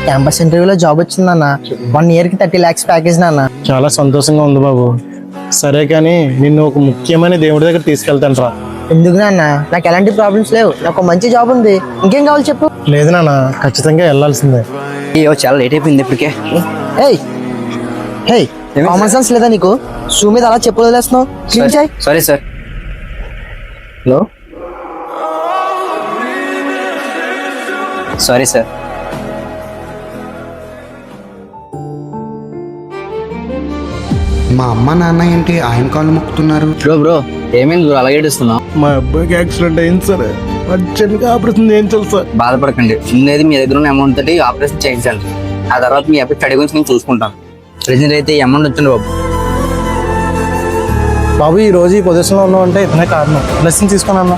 Campus ఇంటర్వ్యూలో job వచ్చిందన్న. 1 year కి 30 lakhs ప్యాకేజ్ నాన్న. చాలా సంతోషంగా ఉంది బాబు. సరే కానీ నిన్ను ఒక ముఖ్యమైన దేవుడి దగ్గర తీసుకెళ్తాను రా. ఎందుకు నాన్న? నాకు ఎలాంటి ప్రాబ్లమ్స్ లేవు, నాకు ఒక మంచి జాబ్ ఉంది. ఇంకేం కావాలి చెప్పు. లేదు నాన్న, ఖచ్చితంగా వెళ్ళాల్సిందే. అయ్యో చాలా లేట్ అయిపోయింది ఇప్పటికే. ఏయ్ హే, కామన్ సెన్స్ లేదా నీకు? షూ మీద అలా చెప్పు వదిలేస్తున్నావు. క్లీన్ చేయి. Sorry sir. Hello, sorry sir. మా అమ్మ నాన్న ఏంటి ఆయన కాళ్ళు మొక్కుతున్నారు? బ్రో ఏమైంది బ్రో అలాగే ఏడుస్తున్నావు? మా అబ్బాయికి యాక్సిడెంట్ అయింది సార్, అర్జెంట్గా ఆపరేషన్ చేయించాలి సార్. బాధపడకండి, ముందేది మీ దగ్గర ఉన్న అమౌంట్ తోటి ఆపరేషన్ చేయించండి. ఆ తర్వాత మీ అబ్బాయి స్టడీ గురించి నేను చూసుకుంటాను. ప్రెజెంట్ అయితే ఈ అమౌంట్ వచ్చింది బాబు. బాబు ఈ రోజు ఈ పొజిషన్లో ఉన్నావు అంటే ఇతనే కారణం. బ్లెస్సింగ్ తీసుకున్నా.